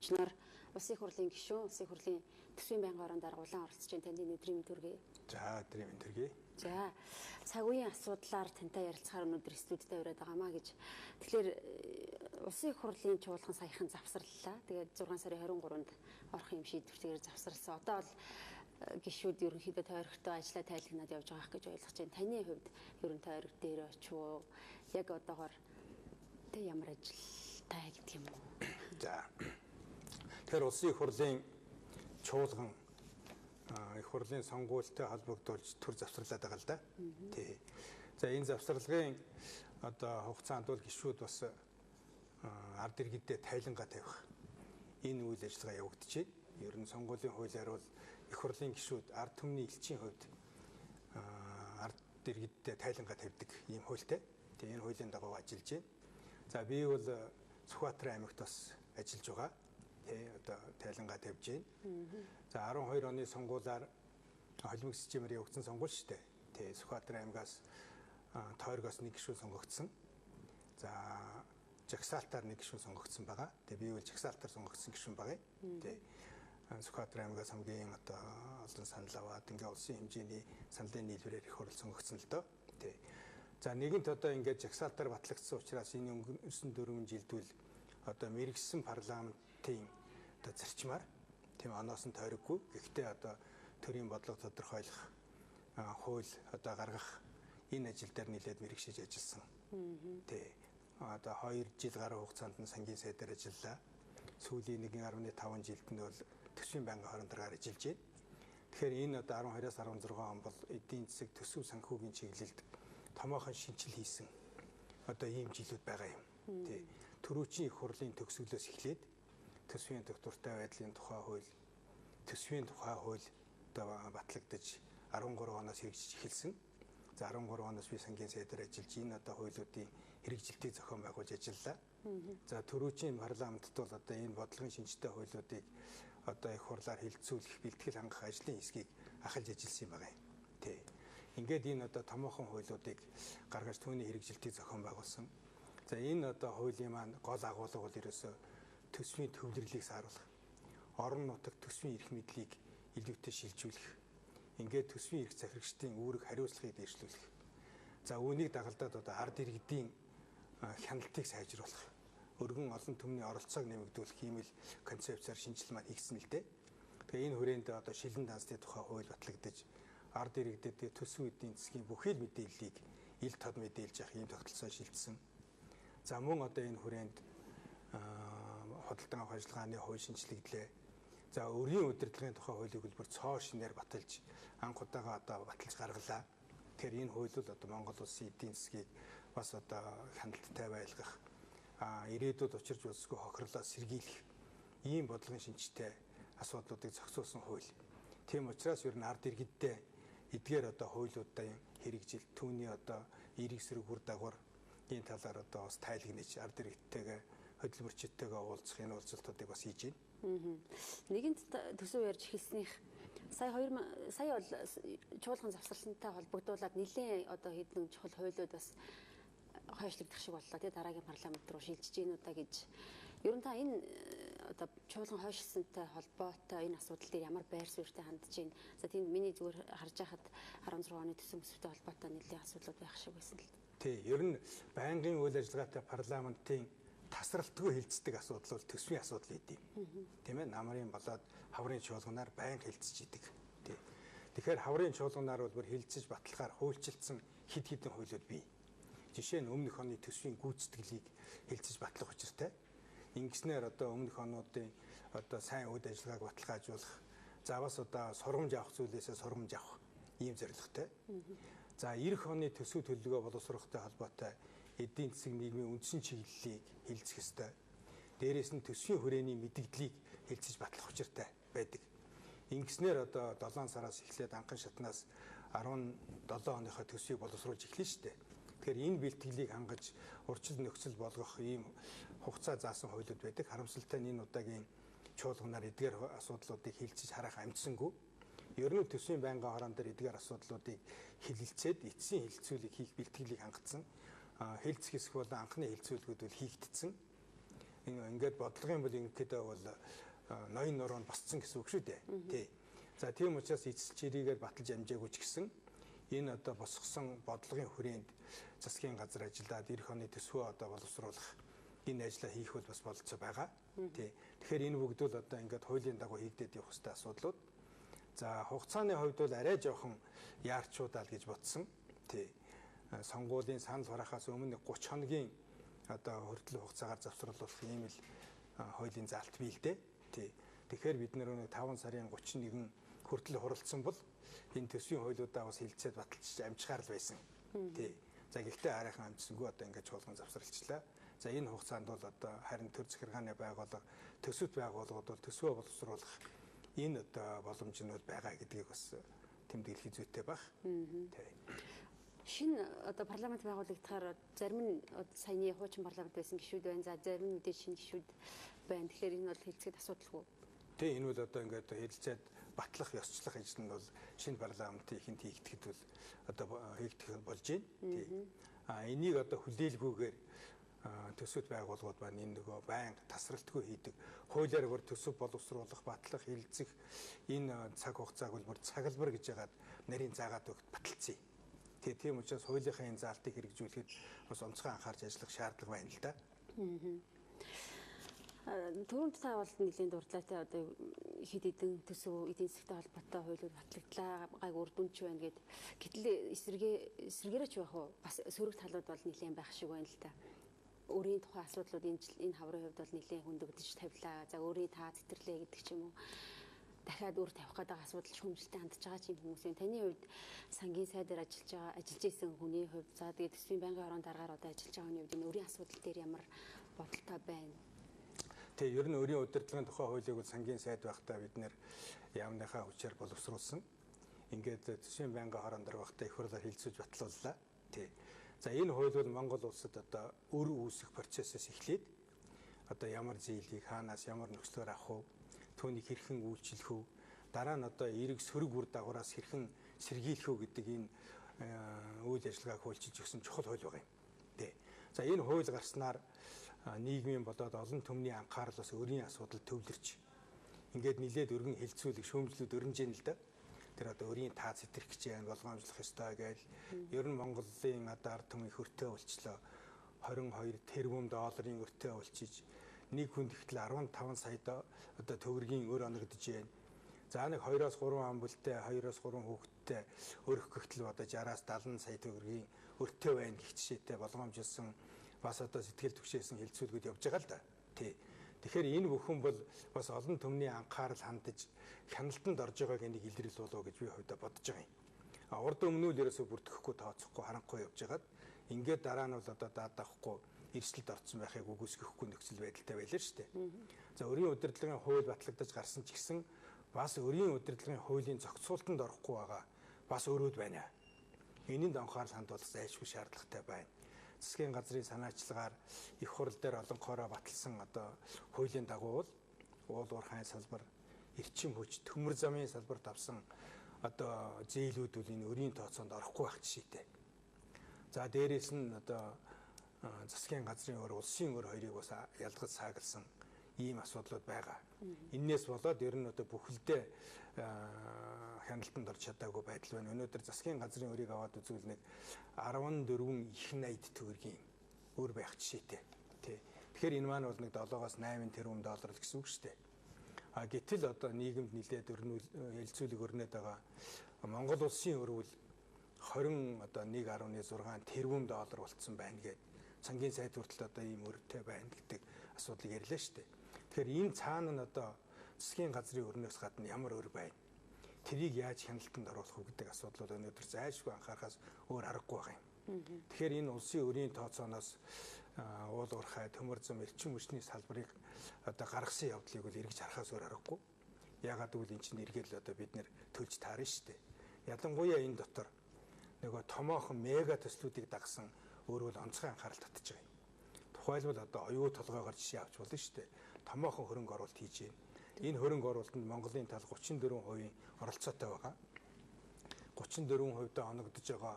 зочноор Улсын их хурлын гишүүн, Улсын их хурлын төсвийн байнгын орон дараа улаан оролцож байна. Танд өдрийн мэнд хүргэе. За өдрийн мэнд хүргэе. За цаг үеийн асуудлаар тантай ярилцахаар өнөөдөр студидд ураад байгаамаа гэж. Тэгэхээр Улсын их хурлын чуулган саяхан завсарлаа. Тэгээд 6 сарын 23-нд орох юм шийдвэртэйгээр завсарласан. Одоо бол гишүүд ерөнхийдөө тойрогтой ажиллаа тайлагнаад явж байгаа гэж ойлгож байна. Таны хувьд ерөн тойрог дээр очив. Яг одоогоор тэ ямар ажилтай гэдэг юм уу? За. Тэгэхээр Улсын их хурлын чуулган их хурлын сонгуультай холбогдуулж төр завсарлаад байгаа л да. Тий. За энэ завсарлагын одоо хугацаанд бол гишүүд бас ард иргэдэд тайлангаа тавих энэ үйл ажиллагаа явагдчихэ. Ер нь сонгуулийн хуулиар бол их хурлын гишүүд ард түмний элчийн хувьд ард иргэдэд тайлангаа тавьдаг ийм хуультай. Тэгээ энэ хуулийн дагуу ажиллаж байна. За би бол Сүхбаатар аймагт бас ажиллаж байгаа. Тэ одоо тайлангаа тавьж байна. За 12 оны сонгуулиар холимог системээр явагдсан сонгуул шүү дээ. Тэ Сүхбаатар аймгаас тойрогоос нэг гишүүн сонгогдсон. За жагсаалтаар нэг гишүүн сонгогдсон байгаа. Тэгээ би бол жагсаалтаар сонгогдсон гишүүн байгаа. Тэ Сүхбаатар аймгаас хамгийн одоо олон санал аваад ингээ улсын хэмжээний саналын нийлбэрээр их хурл сонгогдсон л доо. Тэ за нэгэнт одоо ингээд жагсаалтаар батлагдсан учраас энэ өнгөрсөн 4 жилдвэл одоо мэрэгсэн парламентын одоо зарчмаар тийм оноос нь тойроггүй. Гэхдээ одоо төрийн бодлого тодорхойлох хууль одоо гаргах энэ ажил дээр нэлээд мэрэгшиж ажилласан. Тэ одоо 2 жил гаруй хугацаанд нь сангийн сайдаар ажиллаа. Сүүлийн 1.5 жилд нь бол төсвийн байнгын хорон дараагаар ажиллаж байна. Тэгэхээр энэ одоо 12-аас 16 он бол эдийн засаг төсөв санхүүгийн чиглэлд томоохон шинжил хийсэн одоо ийм жилүүд байгаа юм. Тэ төрүүчийн их хурлын төгсгөлөөс эхлээд төсвийн доктортой байдлын тухай хууль, төсвийн тухай хууль одоо батлагдаж 13 оноос хэрэгжиж эхэлсэн. За 13 оноос би сангийн сайдаар ажиллаж энэ одоо хуулиудын хэрэгжилтийг зохион байгуулж ажиллалаа. За төрүүчийн парламентд бол одоо энэ бодлогын шинжтэй хуулиудыг одоо их хурлаар хилцүүлэх, бэлтгэл хангах ажлын хэсгийг ахалж ажилласан юм байна. Тэ. Ингээд энэ одоо томоохон хуулиудыг гаргаж түүний хэрэгжилтийг зохион байгуулсан. За энэ одоо хуулийн маань гол агуулга бол ерөөсөө төсвийн төвлөрлийг сааруулах, орон нутагт төсвийн эрх мэдлийг илүүтэй шилжүүлэх, ингээд төсвийн эрх захирагчдын үүрэг хариуцлагыг дээшлүүлэх. За үүнийг дагалдаад одоо ард иргэдийн хяналтыг сайжруулах, өргөн олон түмний оролцоог нэмэгдүүлэх ийм л концепцээр шинжилэл маань хийгдсэн л дээ. Тэгээ энэ хүрээнд одоо шилэн дансны тухай хууль батлагдаж ард иргэдэд төсвийн эдийн засгийн бүхий л мэдээллийг ил тод мэдээлж явах ийм тогтолцоо шилжсэн. За мөн одоо энэ хүрээнд худалдан авах ажиллагааны хууль шинжлэгдлээ. За өрийн удирдлагын тухай хуулийн хөлбөр цоо шинээр баталж анх удаага одоо баталж гаргалаа. Тэгэхээр энэ хууль бол одоо Монгол улсын эдийн засгийг бас одоо хяналттай байлгах, ирээдүйд учирч үлсгүй хохирлоо сэргийлэх ийм бодлогын шинжтэй асуудлуудыг зохицуулсан хууль. Тийм учраас ер нь ард иргэдтэй эдгээр одоо хуулиудын хэрэгжилт түүний одоо эерэг сэрэг хүр дагавар энэ талаар одоо бас тайлагнаж ард иргэдтэйгээ хөдөлмөрчдтэйгээ уулзах энэ уулзалтуудыг бас хийж байна. Нэгэнт төсөв ярьж эхэлснийх сая бол чуулган завсарлантай холбогдуулаад нэлээд одоо хэдэн чухал хуулиуд бас хойшлогдох шиг боллоо. Тэгээ дараагийн парламент руу шилжиж гин удаа гэж. Ер нь та энэ одоо чуулган хойшлсантай холбоотой энэ асуудал дээр ямар байр суурьтай хандж байна. За тийм миний зүгээр харж байхад 16 оны төсөв төсөвтэй холбоотой нэлээд асуудлууд байх шиг байсан л. Тий, ер нь байнгын үйл ажиллагаатай парламентын тасралтгүй хилцдэг асуудал бол төсвийн асуудал гэдэг юм. Тийм ээ, намрын болоод хаврын чуулганаар байнга хилцэж идэг. Тий. Тэгэхээр хаврын чуулганаар бол бүр хилцэж баталгаар хуульчилсан хэд хэдэн хуулиуд бий. Жишээ нь өмнөх оны төсвийн гүйцэтгэлийг хилцэж батлах учиртай. Ингэснээр одоо өмнөх онуудын одоо сайн үйл ажиллагааг баталгаажуулах, за бас одоо сургамж авах зүйлээсээ сургамж авах ийм зорилготой. За эх оны төсөв төлөвлөгөө боловсруулахтай холбоотой эдийн засаг нийгмийн үндсэн чиглэлийг хилцэх ёстой. Дээрээс нь төсвийн хүрээний мэдээллийг хилцэж батлах учиртай байдаг. Ингэснээр одоо 7 сараас эхлээд анхан шатнаас 17 оныхоо төсвийг боловсруулж эхэлнэ шүү дээ. Тэгэхээр энэ бэлтгэлийг хангаж урьдчил нөхцөл болгох ийм хугацаа заасан хуулиуд байдаг. Харамсалтай нь энэ удаагийн чуулганаар эдгээр асуудлуудыг хилцэж харах амжсангүй. Ер нь төсвийн байнгын хорон дээр эдгээр асуудлуудыг хилэлцээд эцсийн хилцүүлэг хийх бэлтгэлийг хангацсан. Хэлцэх хэсэг бол анхны хилцүүлгүүд бол хийгдсэн. ингээд бодлого юм бол ингэхдээ бол ноён нуруу босцсон гэсэн үг шүү дээ. Тий. За тийм учраас эцэс чирийгээр баталж амжаагүй ч гэсэн энэ одоо босгосон бодлогын хүрээнд засгийн газар ажиллаад эх оны төсвөө одоо боловсруулах энэ ажлаа хийх бол бас болцоо байгаа. Тий. Тэгэхээр энэ бүгд бол одоо ингээд хуулийн дагуу хийгдээд явах хэрэгтэй асуудлууд. За хугацааны хувьд бол арай жоохон яарчуудаа л гэж бодсон. Тий. Сонгуулийн санал хураахаас өмнө 30 хоногийн одоо хүртэл хугацаагаар завсруулах ийм л хуулийн заалт бий л дээ. Тий. Тэгэхээр бид нэр 5 сарын 31 хүртэл хуралдсан бол энэ төсвийн хуулиудаа бас хилцээд баталж амжихаар л байсан. Тий. За гэхдээ арайхан амжсангүй одоо ингээд чуулган завсралчлаа. За энэ хугацаанд бол одоо харин төр захиргааны байгууллага төсөвт байгууллагууд бол төсвөө боловсруулах энэ одоо боломж нь байгаа гэдгийг бас тэмдэглэх зүйтэй баг. Тий. Шинэ одоо парламент байгуулагдахаар зарим нь саяны хуучин парламент байсан гишүүд байна. За зарим нь мэдээж шинэ гишүүд байна. Тэгэхээр энэ бол хэлцгээд асуудалгүй. Тий, энэ бол одоо ингээд хэлцээд батлах, ёсчлох ажил нь бол шинэ парламентын ихэнд хийгдэхэд бол одоо хийгдэх болж байна. Тий. Энийг одоо хүлээлгүйгээр төсөвт байгууллагууд байна. Энэ нөгөө байнга тасралтгүй хийдэг. Хуулиар бүр төсөв боловсруулах, батлах, хилцэх энэ цаг хугацааг бол бүр цагалбар гэж яагаад нарийн заагаад өгт баталцъя. Тийм учраас хуулийнхаа энэ заалтыг хэрэгжүүлэхэд бас онцгой анхаарч ажиллах шаардлага байна л да. Түрүүнд та бол нэлийн дурдлаатай одоо хэд хэдэн төсөв эдийн засгийн холбоотой хуулиуд батлагдлаа гайг үр дүнч байна гэд. Гэтэл эсрэгээрээ ч байх уу бас сөрөг талууд бол нэлийн байх шиг байна л да. Өөрийн тухайн асуудлууд энэ хаврын хувьд бол нэлийн хөндөгдөж тавилаа. За өөрийн таа зэтэрлээ гэдэг ч юм уу. Дахиад өөр тавих гэдэг асуудал шүүмжлэлтэй хандж байгаа ч юм хүмүүсийн таны хувьд сангийн сайдаар ажиллаж исэн хүний хувьд за тэгээд төсвийн байнгын орон дараагаар одоо ажиллаж байгаа хүний хувьд энэ өөрийн асуудал дээр ямар бодолтой байна? Тэгээ ер нь өөрийн удирдлагын тухай хуулийг бол сангийн сайд байхдаа бид нэр яамныхаа хүчээр боловсруулсан. Ингээд төсвийн байнгын орон дараагаар байхдаа их хурлаар хилцүүлж батлууллаа. Тий. За энэ хууль бол Монгол улсад одоо өр үүсэх процессээс эхлээд одоо ямар зээлийг хаанаас ямар нөхцлөөр авах вэ? Түүнийг хэрхэн үйлчлэх үү? Дараа нь одоо эрэг сөрөг үр дагавраас хэрхэн сэргийлэх үү гэдэг энэ үйл ажиллагааг хуульчилж өгсөн чухал хууль байгаа юм. Тий. За энэ хууль гарснаар нийгмийн болоод олон түмний анхаарал бас өөрийн асуудал төвлөрч ингээд нилээд өргөн хилцүүлэг шүүмжлүүд өрнж ийн л да. Тэр одоо өөрийн таа зэтрэх гэж яа болгоомжлох ёстой гээл ер нь Монголын одоо ард түмний хөртөө болчлоо 22 тэрбум долларын өртөө болчиж нэг хүнд ихтэл 15 сая одоо төгрөгийн өр оногдож байна. За нэг 2-3 ам бүлтэй 2-3 хүүхэдтэй өрөх гэгтэл одоо 60-аас 70 сая төгрөгийн өртөө байна гэх жишээтэй болгоомжилсан бас одоо сэтгэл түгшээсэн хилцүүлгүүд явж байгаа л да. Тий. Тэгэхээр энэ бүхэн бол бас олон түмний анхаарал хандаж хяналтанд орж байгааг энийг илрэл болов гэж би хувьдаа бодож байгаа юм. Урд өмнө нь ерөөсө бүртгэхгүй тооцохгүй харанхуй явж байгаад ингээд дараа нь бол одоо даадахгүй эрсдэлд орсон байхыг үгүйсгэхгүй нөхцөл байдалтай байлаа шүү дээ. За өрийн удирдлагын хууль батлагдаж гарсан ч гэсэн бас өрийн удирдлагын хуулийн зохицуултанд орохгүй байгаа бас өрөөд байна. Энэнд анхаарал хандуулах зайлшгүй шаардлагатай байна. Засгийн газрын санаачлагаар их хурал дээр олонхоороо баталсан одоо хуулийн дагуу уул уурхайн салбар, эрчим хүч, төмөр замын салбарт авсан одоо зээлүүд бол энэ өрийн тооцоонд орохгүй байх жишээтэй. За дээрээс нь одоо засгийн газрын өр, улсын өр хоёрыг бас ялгаж саагалсан ийм асуудлууд байгаа. Иннээс болоод ер нь одоо бүхэлдээ хяналтанд орж чадаагүй байдал байна. Өнөөдөр засгийн газрын өрийг аваад үзвэл нэг 14 их 80 төгрөгийн өр байх жишээтэй. Тий. Тэгэхээр энэ маань бол нэг 7-8 тэрбум доллар л гэсэн үг шүү дээ. Гэтэл одоо нийгэмд нэлээд хилцүүлэг өрнөд байгаа Монгол улсын өр бол 21.6 тэрбум доллар болцсон байна гэдэг сангийн сайд хүртэл одоо ийм өртөө байна гэдэг асуудлыг ярьлаа шүү дээ. Тэгэхээр энэ цаана нь одоо засгийн газрын өрнөөс гадна ямар өр байна? Тэрийг яаж хяналтанд оруулах вэ гэдэг асуудлууд өнөөдөр зайлшгүй анхаарахаас өөр аргагүй байгаа юм. Тэгэхээр энэ улсын өрийн тооцооноос уул уурхай, төмөр зам, эрчим хүчний салбарыг одоо гаргасан явдлыг бол эргэж харахаас өөр аргагүй. Яагаад гэвэл эн чинь эргээд одоо бид нэр төлж таарна шүү дээ. Ялангуяа энэ дотор нөгөө томоохон мега төслүүдийг дагсан өөр бол онцгой анхаарал татж байгаа юм. Тухайлбал одоо оюу толгойгоор жишээ авч болно шүү дээ. Томоохон хөрөнгө оруулалт хийж байна. Энэ хөрөнгө оруулалтанд Монголын тал 34% оролцоотой байгаа. 34% оногдож байгаа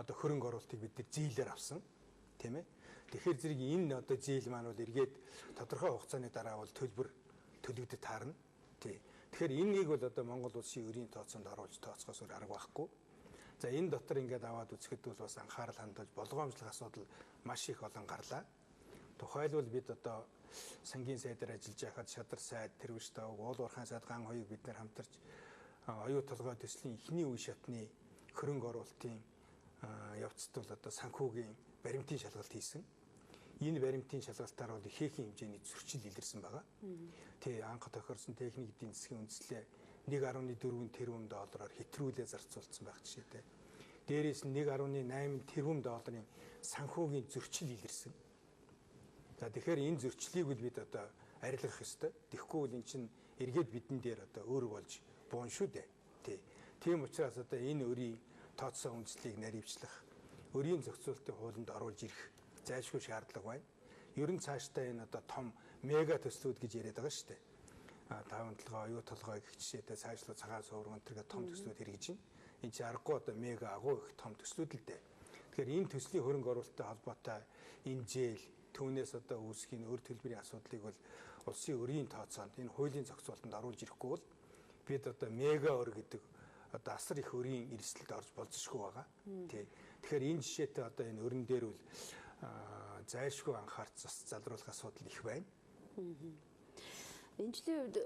одоо хөрөнгө оруулалтыг бид зээлээр авсан, тийм ээ. Тэгэхээр зэрэг энэ одоо зээл маань бол эргээд тодорхой хугацааны дараа бол төлбөр төлөгдөж таарна. Тий. Тэгэхээр энэнийг бол одоо Монгол улсын өрийн тооцоонд оруулж тооцохоос өөр арга байхгүй. За энэ дотор ингээд аваад үзэхэд бол бас анхаарал хандуулж болгоомжлох асуудал маш их олон гарлаа. Тухайлбал бид одоо сангийн сайдаар ажиллаж байхад Шадар сайд, Тэрвэш тавг, Уул уурхайн сайд ган хоёуг бид нэр хамтарч оюу толгой төслийн эхний үе шатны хөрөнгө оруулалтын явцад бол одоо санхүүгийн баримтын шалгалт хийсэн. Энэ баримтын шалгалтаар бол ихээхэн хэмжээний зөрчил илэрсэн байгаа. Тэ анх тохиолсон техник эдийн засгийн үндэслэл 1.4 тэрбум доллараар хэтрүүлээ зарцуулсан байх жишээтэй. Дээрээс нь 1.8 тэрбум долларын санхүүгийн зөрчил илэрсэн. За тэгэхээр энэ зөрчлийг бол бид одоо арилгах ёстой. Тэгэхгүй бол эн чинь эргээд бидэн дээр одоо өөр болж буун шүү дээ. Тийм учраас одоо энэ өрийн тооцоо үндэслэлийг наривчлах, өрийн зохицуулалтын хуулинд оруулж ирэх зайлшгүй шаардлага байна. Ер нь цаашдаа энэ одоо том мега төслүүд гэж яриад байгаа шүү дээ. 5-7 оюу толгой гэх жишээтэй цаашлуу цагаан суурин өнтергээ том төслүүд хэрэгжиж байна. Энэ чинь аргагүй одоо мега агуу их том төслүүд л дээ. Тэгэхээр энэ төслийн хөрөнгө оруулалттай холбоотой энэ зээл түүнээс одоо үүсэх энэ өр төлбөрийн асуудлыг бол улсын өрийн тооцоонд энэ хуулийн зохицуулалтанд оруулж ирэхгүй бол бид одоо мега өр гэдэг одоо асар их өрийн эрсдэлд орж болзошгүй байгаа. Тэгэхээр энэ жишээтэй одоо энэ өрн дээр бол зайлшгүй анхаарч залруулах асуудал их байна. Энэ жилийн үед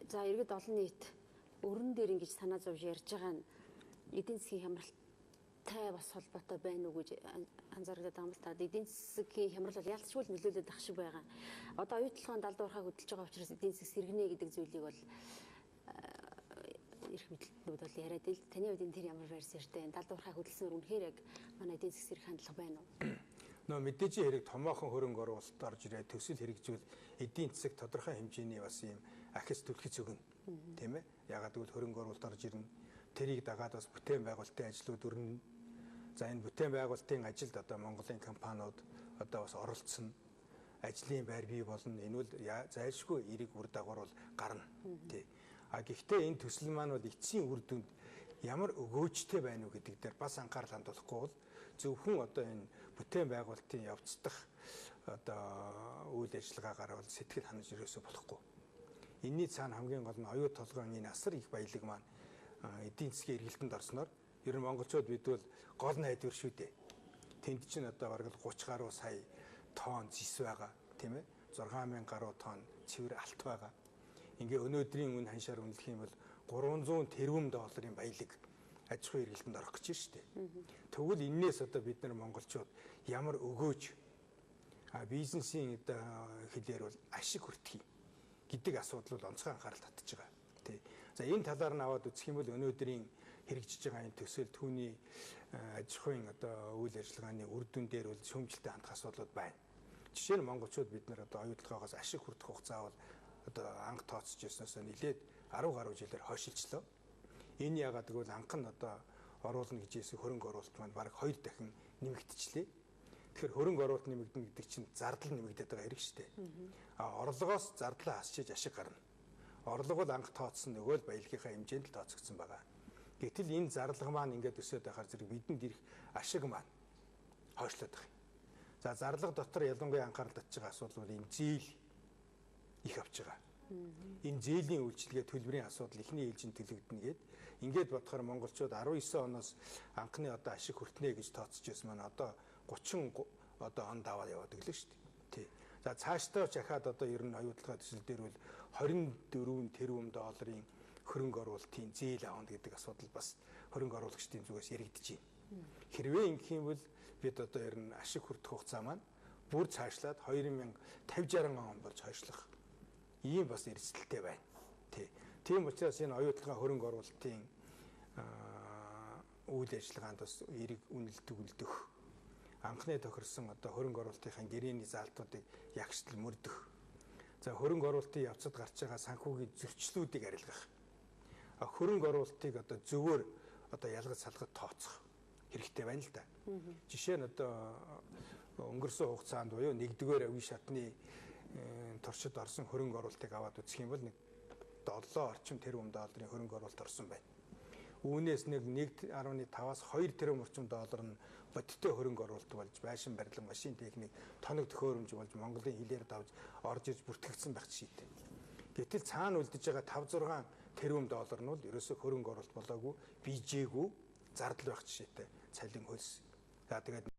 за иргэд олон нийт өрн дээр ингэж санаа зовж ярьж байгаа нь эдийн засгийн хямралтай бас холбоотой байна уу гэж анзаардаг юм л та. Эдийн засгийн хямрал бол ялцчгүй нөлөөлөд ах шиг байгаа. Одоо оюу толгойн далд уурхайг хөдөлж байгаа учраас эдийн засаг сэргэнэ гэдэг зүйлийг бол эрх мэдлэлтнүүд бол яриад л таны хувьд энэ тэр ямар байрсан штэ. Далд уурхайг хөдөлснөөр үнэхээр яг манай эдийн засаг сэрэх хандлага байна уу? Нөө мэдээжийн хэрэг томоохон хөрөнгө оруулалт орж ирээд төсөл хэрэгжүүл эдийн засаг тодорхой хэмжээний бас ийм ахис түлхэц өгнө. Тийм ээ. Ягаад гэвэл хөрөнгө оруулалт орж ирнэ. Тэрийг дагаад бас бүтээн байгуулалтын ажлууд өрнө. За энэ бүтээн байгуулалтын ажилд одоо Монголын компаниуд одоо бас оролцсон. Ажлын байр бий болно. Энэ бол зайлшгүй эерэг үр дагавар бол гарна. Тий. Гэхдээ энэ төсөл маань бол эцсийн үр дүнд ямар өгөөжтэй байна уу гэдэг дээр бас анхаарал хандуулахгүй бол зөвхөн одоо энэ бүтээн байгуулалтын явцдах одоо үйл ажиллагаагаар бол сэтгэл ханаж өрөөсө болохгүй. Энийний цаана хамгийн гол нь оюу толгойн энэ асар их баялаг маань эдийн засгийн эргэлтэнд орсноор ер нь монголчууд бид бол гол найдвар шүү дээ. Тэнд чинь одоо бараг 30 гаруй сая тонн зис байгаа тийм ээ. 6000 гаруй тонн цэвэр алт байгаа. Ингээ өнөөдрийн үн ханшаар үнэлэх юм бол 300 тэрбум долларын баялаг аж ахуйн эргэлтэнд орох гэж байна шүү дээ. Тэгвэл энээс одоо бид нар монголчууд ямар өгөөж бизнесийн одоо хэлээр бол ашиг хүртэх гэдэг асуудал бол онцгой анхаарал татж байгаа. Тий. За энэ талаар нь аваад үзэх юм бол өнөөдрийн хэрэгжиж байгаа энэ төсөл түүний аж ахуйн одоо үйл ажиллагааны үр дүн дээр бол шүүмжлэлтэй хандах асуудлууд байна. Жишээ нь монголчууд бид нар одоо оюу толгойгоос ашиг хүртэх хугацаа бол одоо анх тооцож ирснээс нэлээд 10 гаруй жилээр хойшилчлоо. Энэ яагаад гэвэл анх нь одоо оруулна гэж ийсэн хөрөнгө оруулалт маань бараг 2 дахин нэмэгдчихлээ. Тэгэхээр хөрөнгө оруулалт нэмэгдэн гэдэг чинь зардал нэмэгдээд байгаа хэрэг шүү дээ. Орлогоос зардлаа хасчиж ашиг гарна. Орлого бол анх тооцсон нөгөө л баялагийнхаа хэмжээнд л тооцогдсон байгаа. Гэтэл энэ зарлага маань ингээд өсөд байхаар зэрэг бидэнд ирэх ашиг маань хойшлоод байгаа юм. За зарлага дотор ялангуяа анхаарал татж байгаа асуудал бол энэ зээл их авч байгаа. Энэ зээлийн үйлчилгээ төлбөрийн асуудал ихний ээлжинд төлөгдөнө гэд ингээд бодохоор монголчууд 19 оноос анхны одоо ашиг хүртнэ гэж тооцож байсан маань одоо 30 одоо он даваад яваад өглөө шүү дээ. Тий. За цаашдаа чахаад одоо ер нь оюу толгой төсөл дээр бол 24 тэрбум долларын хөрөнгө оруулалтын зээл авах гэдэг асуудал бас хөрөнгө оруулагчдын зүгээс яригдэж байна. Хэрвээ ингэх юм бол бид одоо ер нь ашиг хүртэх хугацаа маань бүр цаашлаад 2050-60 он болж хойшлох ийм бас эрсдэлтэй байна. Тийм учраас энэ оюу толгой хөрөнгө оруулалтын үйл ажиллагаанд бас эерэг үнэлт өгөх анхны тохирсон одоо хөрөнгө оруулалтын гэрээний заалтуудыг ягштал мөрдөх. За хөрөнгө оруулалтын явцад гарч байгаа санхүүгийн зөрчлүүдийг арилгах. Хөрөнгө оруулалтыг одоо зөвөр одоо ялгаж салгаж тооцох хэрэгтэй байна л да. Жишээ нь одоо өнгөрсөн хугацаанд буюу 1-р үе шатны туршид орсон хөрөнгө оруулалтыг аваад үзэх юм бол нэг 7 орчим тэрбум долларын хөрөнгө оруулалт орсон байна. Үүнээс нэг 1.5-аас 2 тэрбум орчим доллар нь бодиттой хөрөнгө оруулалт болж байшин барилга, машин техник, тоног төхөөрөмж болж Монголын хилээр давж орж ирж бүртгэгдсэн байх жишээтэй. Гэтэл цаана үлдэж байгаа 5-6 тэрбум доллар нь бол ерөөсөө хөрөнгө оруулалт болоогүй, бийжээгүй зардал байх жишээтэй цалин хөлс. За тэгээд